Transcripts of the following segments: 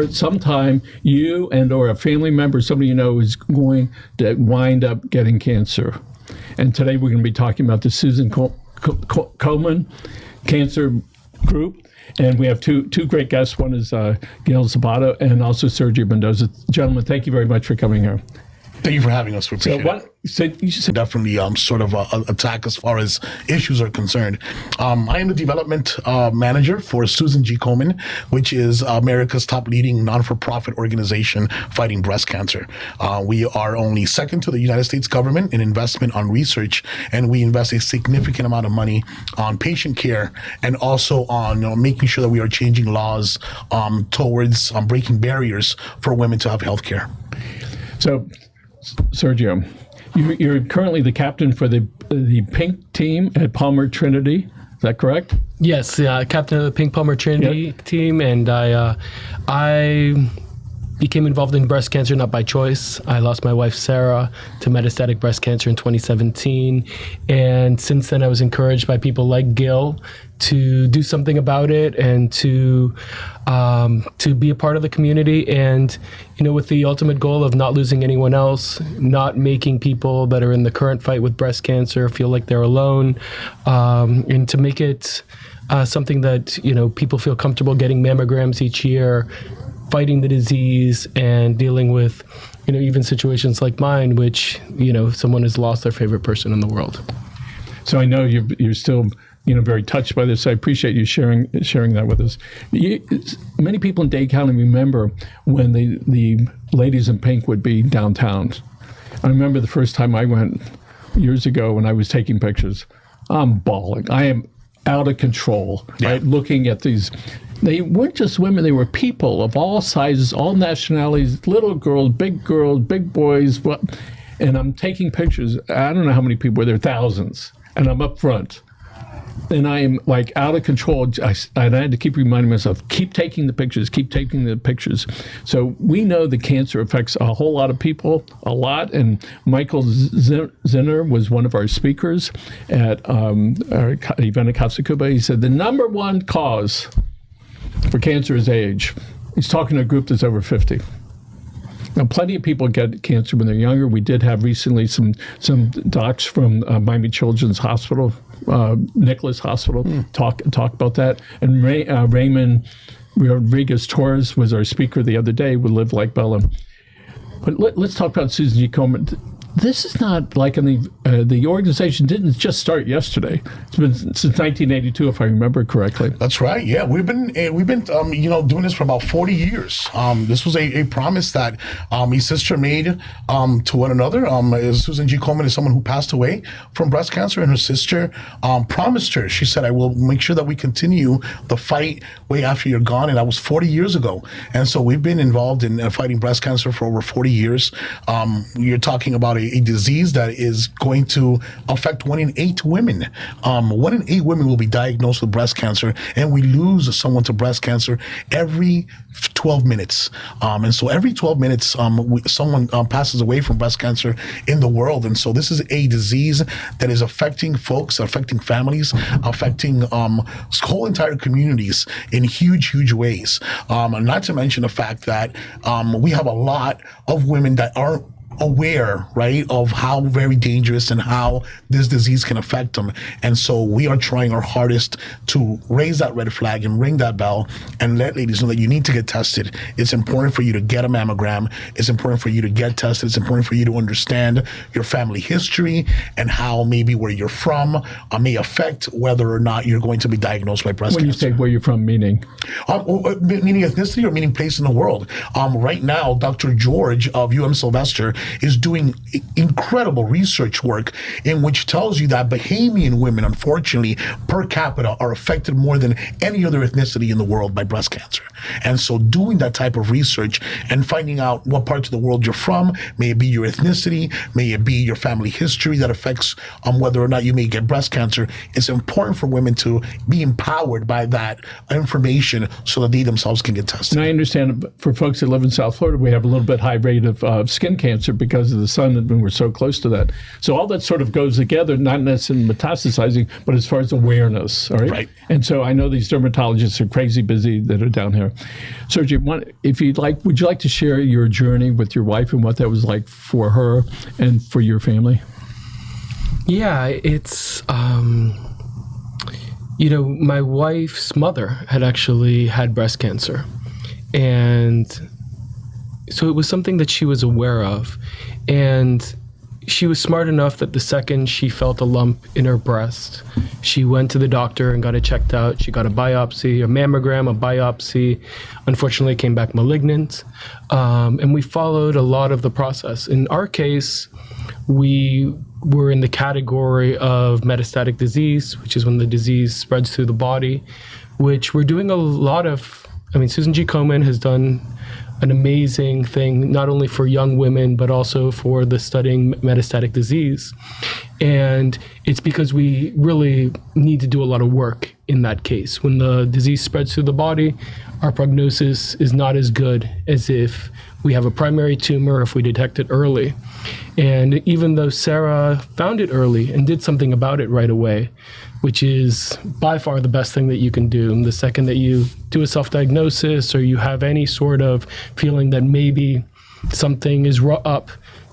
sometime you and or a family member, somebody you know, is going to wind up getting cancer. And today we're going to be talking about the Susan Komen Cancer Group. And we have two great guests. One is Gil Zepeda and also Sergio Mendoza. Gentlemen, thank you very much for coming here. Thank you for having us. We appreciate it. You should definitely sort of attack as far as issues are concerned. I am the development manager for Susan G. Komen, which is America's top leading non-for-profit organization fighting breast cancer. We are only second to the United States government in investment on research, and we invest a significant amount of money on patient care and also on making sure that we are changing laws towards breaking barriers for women to have health care. So, Sergio, you're currently the captain for the Pink team at Palmer Trinity. Is that correct? Yes, captain of the Pink Palmer Trinity team, and I became involved in breast cancer not by choice. I lost my wife Sarah to metastatic breast cancer in 2017, and since then I was encouraged by people like Gil to do something about it and to be a part of the community, and with the ultimate goal of not losing anyone else, not making people that are in the current fight with breast cancer feel like they're alone, and to make it something that people feel comfortable getting mammograms each year, fighting the disease, and dealing with even situations like mine, which someone has lost their favorite person in the world. So I know you're still very touched by this. I appreciate you sharing that with us. Many people in Dade County remember when the ladies in pink would be downtown. I remember the first time I went years ago when I was taking pictures. I'm bawling. I am out of control, right? Looking at these. They weren't just women, they were people of all sizes, all nationalities, little girls, big boys. And I'm taking pictures. I don't know how many people were there, thousands. And I'm up front. And I am like out of control. And I had to keep reminding myself, keep taking the pictures. So we know that cancer affects a whole lot of people, a lot. And Michael Zinner was one of our speakers at our event at Casa Cuba. He said the number one cause for cancer is age. He's talking to a group that's over 50. Now, plenty of people get cancer when they're younger. We did have recently some docs from Miami Children's Hospital, Nicholas Hospital, talk about that. And Raymond Rodriguez Torres was our speaker the other day with Live Like Bella. But let's talk about Susan G. Komen. This is not like the organization didn't just start yesterday. It's been since 1982, if I remember correctly. That's right. Yeah, we've been doing this for about 40 years. This was a promise that my sister made to one another. Susan G. Komen is someone who passed away from breast cancer, and her sister promised her. She said, "I will make sure that we continue the fight way after you're gone," and that was 40 years ago. And so we've been involved in fighting breast cancer for over 40 years. You're talking about a disease that is going to affect 1 in 8 women. 1 in 8 women will be diagnosed with breast cancer, and we lose someone to breast cancer every 12 minutes. And so every 12 minutes, someone passes away from breast cancer in the world. And so this is a disease that is affecting folks, affecting families, affecting whole entire communities in huge ways. And not to mention the fact that we have a lot of women that aren't aware, right, of how very dangerous and how this disease can affect them. And so we are trying our hardest to raise that red flag and ring that bell and let ladies know that you need to get tested. It's important for you to get a mammogram. It's important for you to get tested. It's important for you to understand your family history and how maybe where you're from may affect whether or not you're going to be diagnosed with breast cancer. When you say where you're from, meaning? Meaning ethnicity or meaning place in the world. Right now, Dr. George of UM Sylvester is doing incredible research work in which tells you that Bahamian women, unfortunately, per capita, are affected more than any other ethnicity in the world by breast cancer. And so doing that type of research and finding out what parts of the world you're from, may it be your ethnicity, may it be your family history that affects whether or not you may get breast cancer, it's important for women to be empowered by that information so that they themselves can get tested. And I understand for folks that live in South Florida, we have a little bit high rate of skin cancer because of the sun, and we're so close to that. So all that sort of goes together, not necessarily metastasizing, but as far as awareness, all right? Right. And so I know these dermatologists are crazy busy that are down here. there. Sergey, if you'd like, would you like to share your journey with your wife and what that was like for her and for your family? Yeah, it's, my wife's mother had actually had breast cancer. And so it was something that she was aware of. And she was smart enough that the second she felt a lump in her breast, she went to the doctor and got it checked out. She got a biopsy, a mammogram, a biopsy. Unfortunately, it came back malignant. And we followed a lot of the process. In our case, we were in the category of metastatic disease, which is when the disease spreads through the body, which we're doing a lot of. Susan G. Komen has done an amazing thing, not only for young women, but also for the studying metastatic disease. And it's because we really need to do a lot of work in that case. When the disease spreads through the body, our prognosis is not as good as if we have a primary tumor, if we detect it early. And even though Sarah found it early and did something about it right away, which is by far the best thing that you can do. The second that you do a self-diagnosis or you have any sort of feeling that maybe something is up,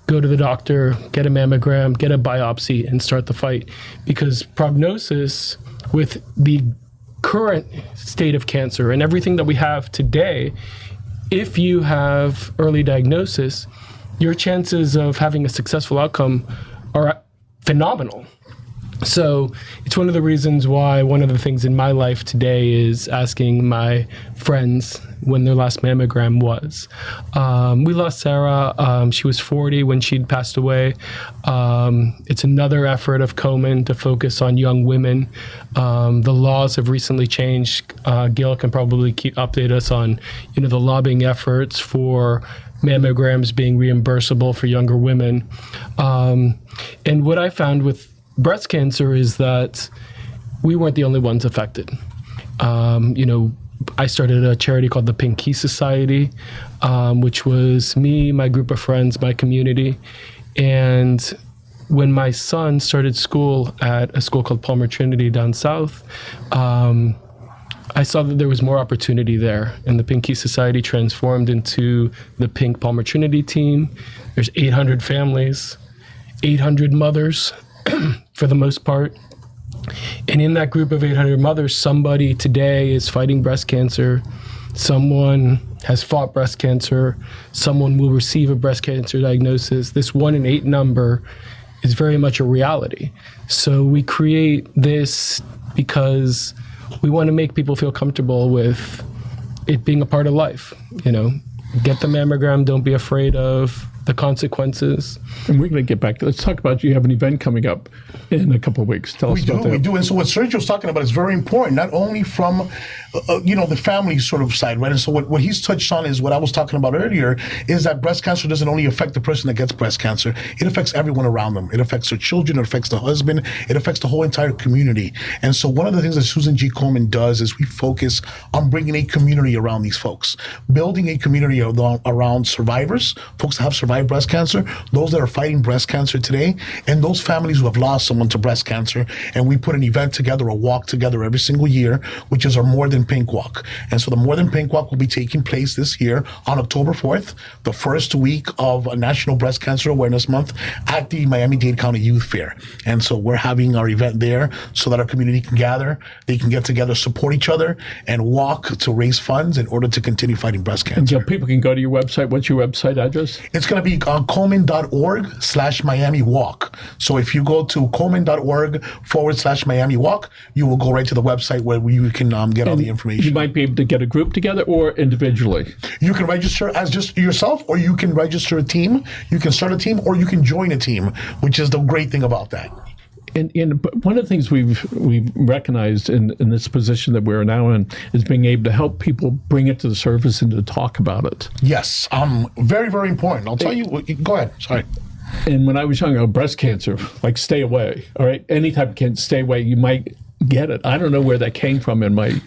go to the doctor, get a mammogram, get a biopsy, and start the fight. Because prognosis with the current state of cancer and everything that we have today, if you have early diagnosis, your chances of having a successful outcome are phenomenal. So it's one of the reasons why one of the things in my life today is asking my friends when their last mammogram was. We lost Sarah. She was 40 when she'd passed away. It's another effort of Komen to focus on young women. The laws have recently changed. Gil can probably update us on, the lobbying efforts for mammograms being reimbursable for younger women. And what I found with breast cancer is that we weren't the only ones affected. I started a charity called the Pink Key Society, which was me, my group of friends, my community. And when my son started school at a school called Palmer Trinity down south, I saw that there was more opportunity there. And the Pink Key Society transformed into the Pink Palmer Trinity team. There's 800 families, 800 mothers, for the most part. And in that group of 800 mothers, somebody today is fighting breast cancer. Someone has fought breast cancer. Someone will receive a breast cancer diagnosis. This 1 in 8 number is very much a reality. So we create this because we want to make people feel comfortable with it being a part of life. Get the mammogram. Don't be afraid of the consequences. And we're going to get back. Let's talk about, you have an event coming up in a couple of weeks. Tell us about that. We do. And so what Sergio was talking about is very important, not only from, the family sort of side, right? And so what he's touched on is what I was talking about earlier, is that breast cancer doesn't only affect the person that gets breast cancer, it affects everyone around them. It affects their children, it affects the husband, it affects the whole entire community. And so one of the things that Susan G. Komen does is we focus on bringing a community around these folks, building a community around survivors, folks that have survived breast cancer, those that are fighting breast cancer today, and those families who have lost someone to breast cancer. And we put an event together, a walk together every single year, which is our More Than Pink Walk. And so the More Than Pink Walk will be taking place this year on October 4th, the first week of National Breast Cancer Awareness Month at the Miami-Dade County Youth Fair. And so we're having our event there so that our community can gather, they can get together, support each other, and walk to raise funds in order to continue fighting breast cancer. And people can go to your website. What's your website address? It's going to be on Komen.org/Miami Walk. So if you go to Komen.org/Miami Walk, you will go right to the website where you can get all the information. You might be able to get a group together or individually. You can register as just yourself, or you can register a team. You can start a team, or you can join a team, which is the great thing about that. And one of the things we've recognized in this position that we're now in is being able to help people bring it to the surface and to talk about it. Yes, very, very important. I'll tell you. Go ahead. Sorry. And when I was young, breast cancer, like stay away. All right, any type of cancer, stay away. You might get it. I don't know where that came from in my,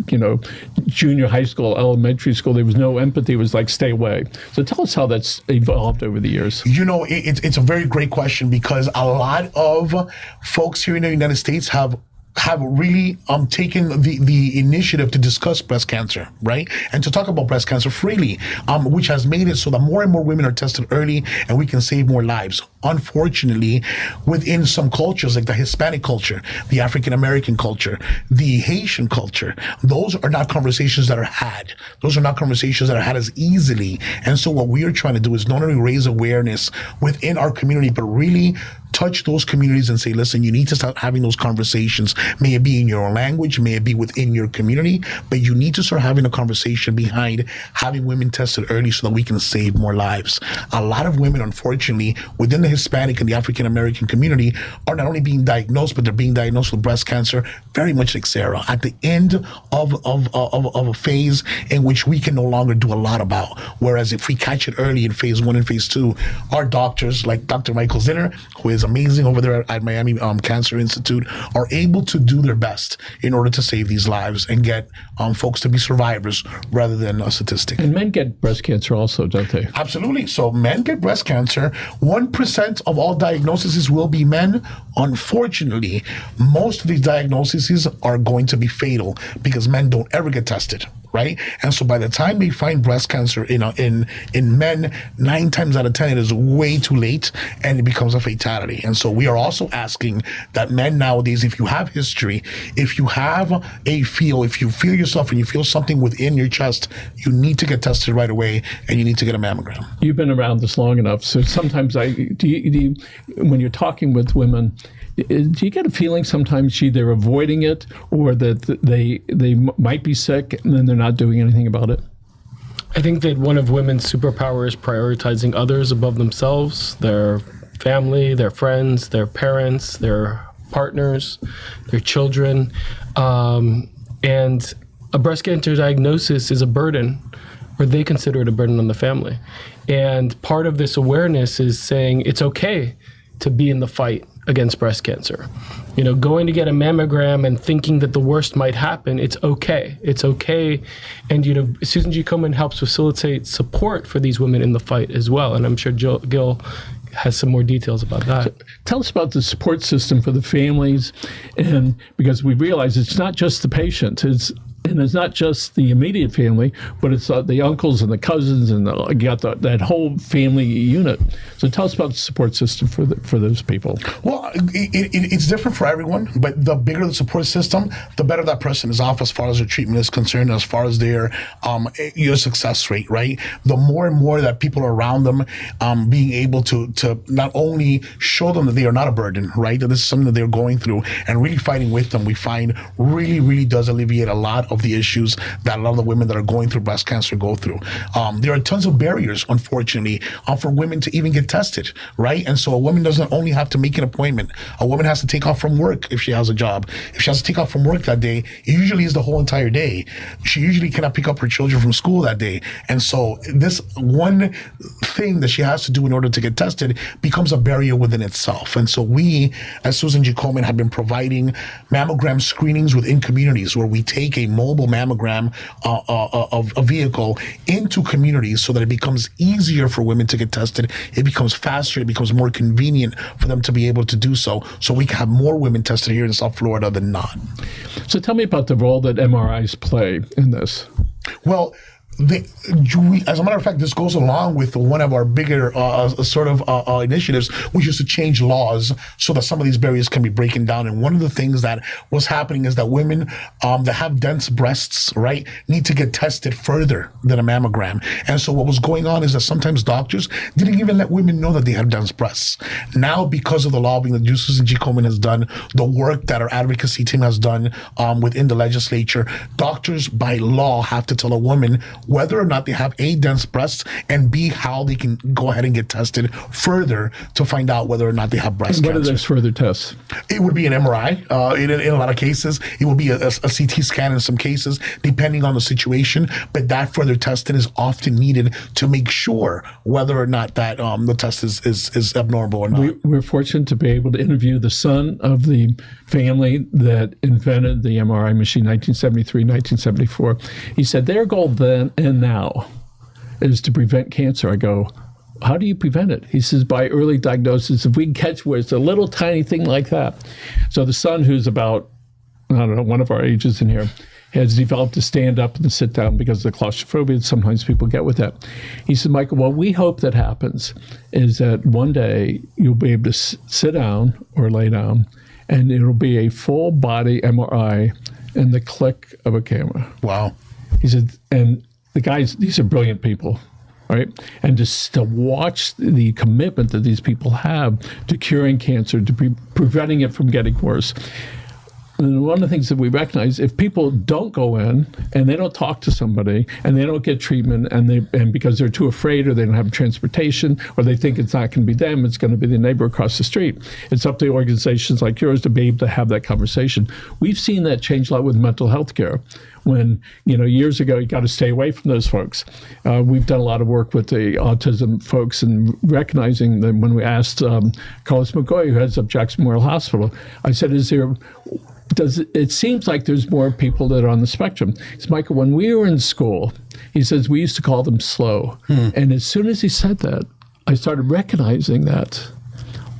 junior high school, elementary school. There was no empathy. It was like, stay away. So tell us how that's evolved over the years. It's a very great question, because a lot of folks here in the United States have have really taken the initiative to discuss breast cancer, right? And to talk about breast cancer freely, which has made it so that more and more women are tested early and we can save more lives. Unfortunately, within some cultures, like the Hispanic culture, the African American culture, the Haitian culture, those are not conversations that are had. Those are not conversations that are had as easily. And so what we are trying to do is not only raise awareness within our community, but really touch those communities and say, listen, you need to start having those conversations. May it be in your own language, may it be within your community, but you need to start having a conversation behind having women tested early so that we can save more lives. A lot of women, unfortunately, within the Hispanic and the African American community are not only being diagnosed, but they're being diagnosed with breast cancer very much like Sarah, at the end of a phase in which we can no longer do a lot about. Whereas if we catch it early in phase 1 and phase 2, our doctors, like Dr. Michael Zinner, who is amazing over there at Miami Cancer Institute, are able to do their best in order to save these lives and get folks to be survivors rather than a statistic. And men get breast cancer also, don't they? Absolutely. So men get breast cancer. 1% of all diagnoses will be men. Unfortunately, most of these diagnoses are going to be fatal because men don't ever get tested, right? And so by the time they find breast cancer in men, 9 times out of 10, it is way too late and it becomes a fatality. And so we are also asking that men nowadays, if you have history, if you have if you feel yourself and you feel something within your chest, you need to get tested right away and you need to get a mammogram. You've been around this long enough, so sometimes when you're talking with women, do you get a feeling sometimes they're avoiding it, or that they might be sick and then they're not doing anything about it? I think that one of women's superpowers is prioritizing others above themselves, their family, their friends, their parents, their partners, their children. And a breast cancer diagnosis is a burden, or they consider it a burden on the family. And part of this awareness is saying it's okay to be in the fight against breast cancer. You know, going to get a mammogram and thinking that the worst might happen, it's okay. It's okay. And, you know, Susan G. Komen helps facilitate support for these women in the fight as well. And I'm sure Gil has some more details about that. So tell us about the support system for the families, and because we realize it's not just the patient, it's not just the immediate family, but it's the uncles and the cousins, and you got that whole family unit. So tell us about the support system for those people. Well, it's different for everyone, but the bigger the support system, the better that person is off as far as their treatment is concerned, as far as their success rate, right? The more and more that people are around them, being able to not only show them that they are not a burden, right? That this is something that they're going through, and really fighting with them, we find really does alleviate a lot of the issues that a lot of the women that are going through breast cancer go through. There are tons of barriers, unfortunately, for women to even get tested, right? And so a woman doesn't only have to make an appointment. A woman has to take off from work if she has a job. If she has to take off from work that day, it usually is the whole entire day. She usually cannot pick up her children from school that day. And so this one thing that she has to do in order to get tested becomes a barrier within itself. And so we, as Susan G. Komen, have been providing mammogram screenings within communities where we take a mobile mammogram of a vehicle into communities so that it becomes easier for women to get tested. It becomes faster. It becomes more convenient for them to be able to do so. So we can have more women tested here in South Florida than not. So tell me about the role that MRIs play in this. Well, as a matter of fact, this goes along with one of our bigger initiatives, which is to change laws so that some of these barriers can be broken down. And one of the things that was happening is that women that have dense breasts, right, need to get tested further than a mammogram. And so what was going on is that sometimes doctors didn't even let women know that they had dense breasts. Now, because of the lobbying that Susan G. Komen has done, the work that our advocacy team has done within the legislature, doctors by law have to tell a woman whether or not they have A, dense breasts, and B, how they can go ahead and get tested further to find out whether or not they have breast cancer. What are those further tests? It would be an MRI in a lot of cases. It would be a CT scan in some cases, depending on the situation. But that further testing is often needed to make sure whether or not that the test is abnormal or not. We're fortunate to be able to interview the son of the family that invented the MRI machine, 1973, 1974. He said their goal then and now is to prevent cancer. I go, how do you prevent it? He says, by early diagnosis. If we can catch where it's a little tiny thing like that. So the son, who's about don't know, one of our ages in here has developed to stand up and sit down because of the claustrophobia that sometimes people get with that. He said, Michael, what we hope that happens is that one day you'll be able to sit down or lay down, and it'll be a full body MRI and the click of a camera. Wow. He said, and the guys, these are brilliant people, right? And just to watch the commitment that these people have to curing cancer, to preventing it from getting worse. And one of the things that we recognize, if people don't go in and they don't talk to somebody and they don't get treatment and because they're too afraid or they don't have transportation or they think it's not going to be them, it's going to be the neighbor across the street. It's up to organizations like yours to be able to have that conversation. We've seen that change a lot with mental health care. When, years ago, you got to stay away from those folks. We've done a lot of work with the autism folks and recognizing that when we asked Carlos McCoy, who heads up Jackson Memorial Hospital, I said, it seems like there's more people that are on the spectrum. He said, Michael, when we were in school, he says, we used to call them slow. And as soon as he said that, I started recognizing that.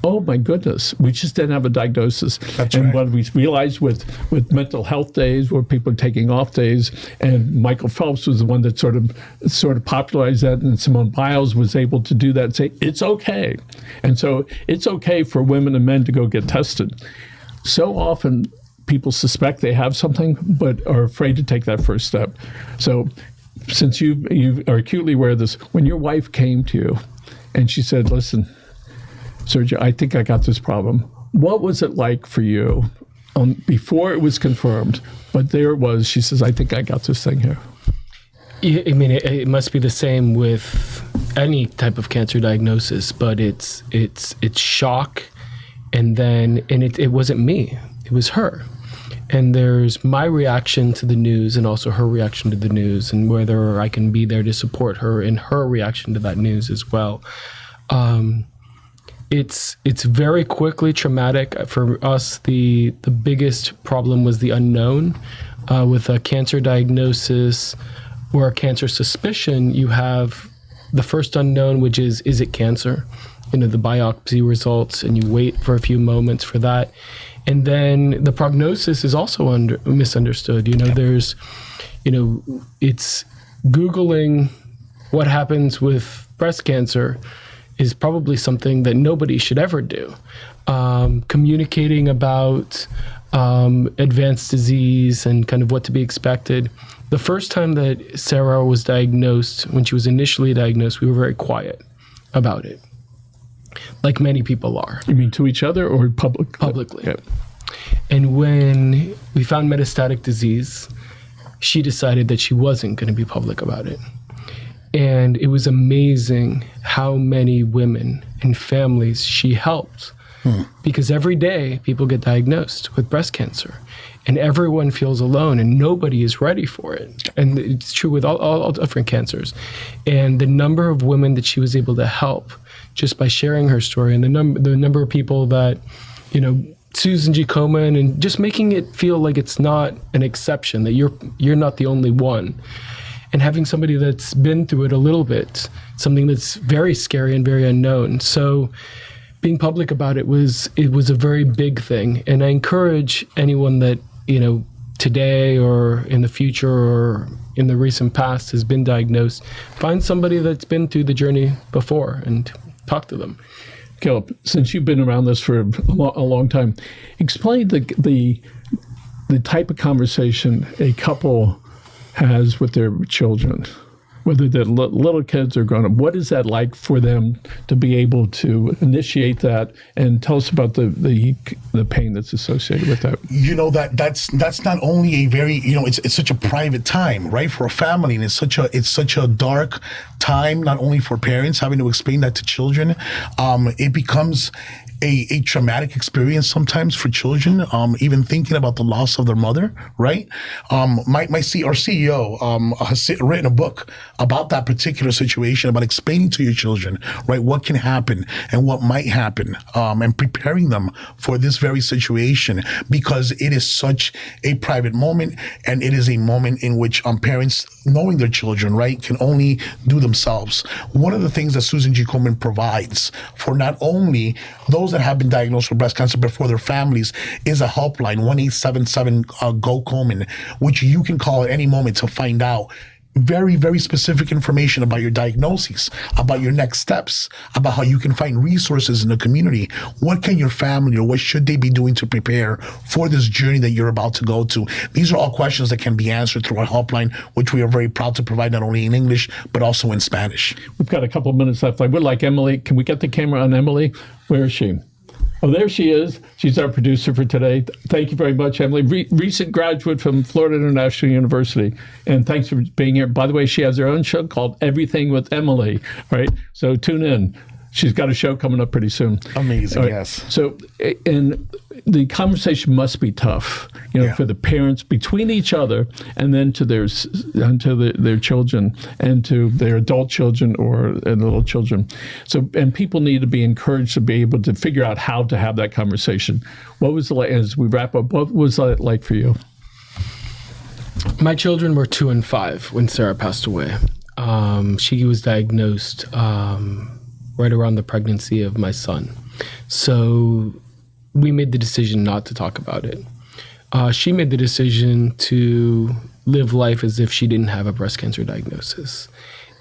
Oh my goodness, we just didn't have a diagnosis. That's and right. what we realized with mental health days, where people are taking off days, and Michael Phelps was the one that sort of popularized that, and Simone Biles was able to do that and say, it's okay. And so it's okay for women and men to go get tested. So often people suspect they have something, but are afraid to take that first step. So since you are acutely aware of this, when your wife came to you and she said, listen, Sergio, I think I got this problem. What was it like for you before it was confirmed? But there it was. She says, I think I got this thing here. I mean, it must be the same with any type of cancer diagnosis, but it's shock, and it wasn't me. It was her. And there's my reaction to the news and also her reaction to the news, and whether I can be there to support her in her reaction to that news as well. It's very quickly traumatic. For us, the biggest problem was the unknown. With a cancer diagnosis or a cancer suspicion, you have the first unknown, which is it cancer? The biopsy results, and you wait for a few moments for that. And then the prognosis is also misunderstood. There's, it's Googling what happens with breast cancer is probably something that nobody should ever do. Communicating about advanced disease and kind of what to be expected. The first time that Sarah was diagnosed, when she was initially diagnosed, we were very quiet about it, like many people are. You mean to each other or publicly? Publicly. Okay. And when we found metastatic disease, she decided that she wasn't going to be public about it. And it was amazing how many women and families she helped. Because every day people get diagnosed with breast cancer, and everyone feels alone, and nobody is ready for it. And it's true with all different cancers. And the number of women that she was able to help just by sharing her story, and the number of people that, Susan G. Komen, and just making it feel like it's not an exception, that you're not the only one. And having somebody that's been through it a little bit, something that's very scary and very unknown. So being public about it was a very big thing. And I encourage anyone that, today or in the future or in the recent past has been diagnosed, find somebody that's been through the journey before and talk to them. Gil, since you've been around this for a long time, explain the type of conversation a couple has with their children, whether they're little kids or grown up. What is that like for them to be able to initiate that? And tell us about the pain that's associated with that. That's not only a very, it's such a private time, right, for a family, and it's such a dark time, not only for parents having to explain that to children. It becomes a traumatic experience sometimes for children, even thinking about the loss of their mother, right? Our CEO has written a book about that particular situation, about explaining to your children, right, what can happen and what might happen, and preparing them for this very situation, because it is such a private moment, and it is a moment in which parents, knowing their children, right, can only do themselves. One of the things that Susan G. Komen provides for not only those those that have been diagnosed with breast cancer before their families is a helpline, 1-877-GO-COLMAN, which you can call at any moment to find out very, very specific information about your diagnoses, about your next steps, about how you can find resources in the community. What can your family or what should they be doing to prepare for this journey that you're about to go to? These are all questions that can be answered through our helpline, which we are very proud to provide not only in English, but also in Spanish. We've got a couple of minutes left. I would like Emily. Can we get the camera on Emily? Where is she? Oh, there she is. She's our producer for today. Thank you very much, Emily. Recent graduate from Florida International University. And thanks for being here. By the way, she has her own show called Everything with Emily, right? So tune in. She's got a show coming up pretty soon. Amazing, right. Yes. So, and the conversation must be tough, for the parents between each other, and then to their children, and to their adult children or little children. So, and people need to be encouraged to be able to figure out how to have that conversation. What was as we wrap up? What was that like for you? My children were 2 and 5 when Sarah passed away. She was diagnosed right around the pregnancy of my son. So we made the decision not to talk about it. She made the decision to live life as if she didn't have a breast cancer diagnosis.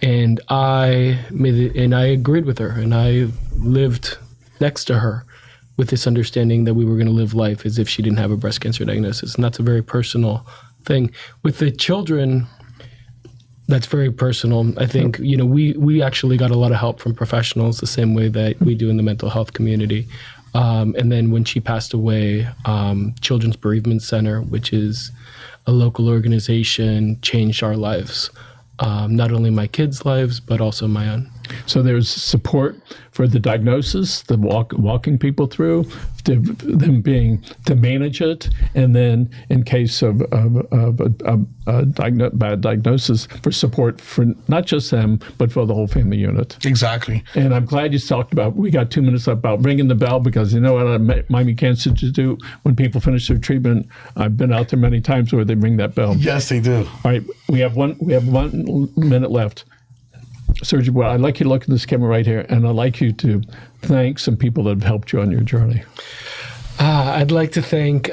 And I agreed with her, and I lived next to her with this understanding that we were going to live life as if she didn't have a breast cancer diagnosis. And that's a very personal thing. With the children, that's very personal. I think, we actually got a lot of help from professionals the same way that we do in the mental health community. And then when she passed away, Children's Bereavement Center, which is a local organization, changed our lives. Not only my kids' lives, but also my own. So there's support for the diagnosis, the walking people through, them being to manage it, and then in case of bad diagnosis, for support for not just them, but for the whole family unit. Exactly. And I'm glad you talked about, we got 2 minutes about ringing the bell, because you know what Miami Cancer do when people finish their treatment. I've been out there many times where they ring that bell. Yes, they do. All right, we have 1 minute left. Sergio, well, I'd like you to look at this camera right here, and I'd like you to thank some people that have helped you on your journey. I'd like to thank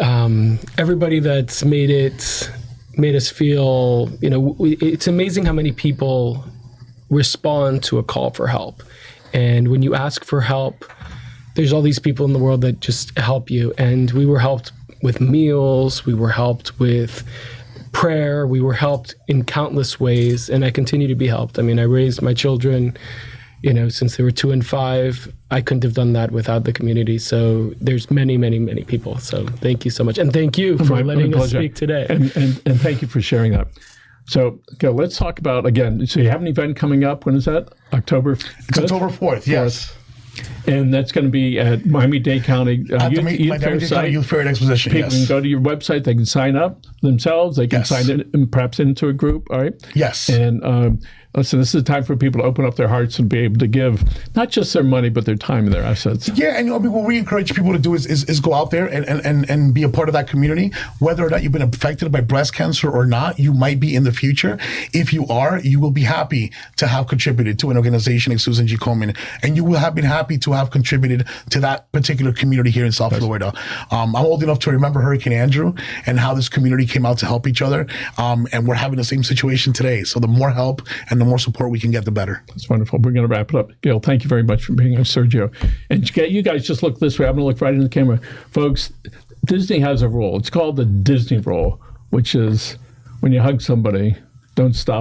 everybody that's made us feel, it's amazing how many people respond to a call for help. And when you ask for help, there's all these people in the world that just help you. And we were helped with meals, we were helped with prayer, we were helped in countless ways, and I continue to be helped. I mean, I raised my children, since they were 2 and 5. I couldn't have done that without the community. So there's many, many, many people. So thank you so much. And thank you for letting us speak today. And thank you for sharing that. So, Gil, let's talk about, again, so you have an event coming up. When is that? October 5th? It's October 4th, yes. And that's going to be at Miami-Dade County at the Miami-Dade County Youth Fair and Exposition. People can go to your website. They can sign up themselves. They can sign in, perhaps into a group. All right. Yes. And listen, this is a time for people to open up their hearts and be able to give not just their money, but their time and their assets. Yeah, and what we encourage people to do is go out there and be a part of that community. Whether or not you've been affected by breast cancer or not, you might be in the future. If you are, you will be happy to have contributed to an organization like Susan G. Komen, and you will have been happy to have contributed to that particular community here in South Florida. I'm old enough to remember Hurricane Andrew and how this community came out to help each other, and we're having the same situation today. So the more help and the more support we can get, the better. That's wonderful. We're going to wrap it up. Gil, thank you very much for being here, Sergio. And you guys just look this way. I'm going to look right in the camera. Folks, Disney has a rule. It's called the Disney rule, which is when you hug somebody, don't stop.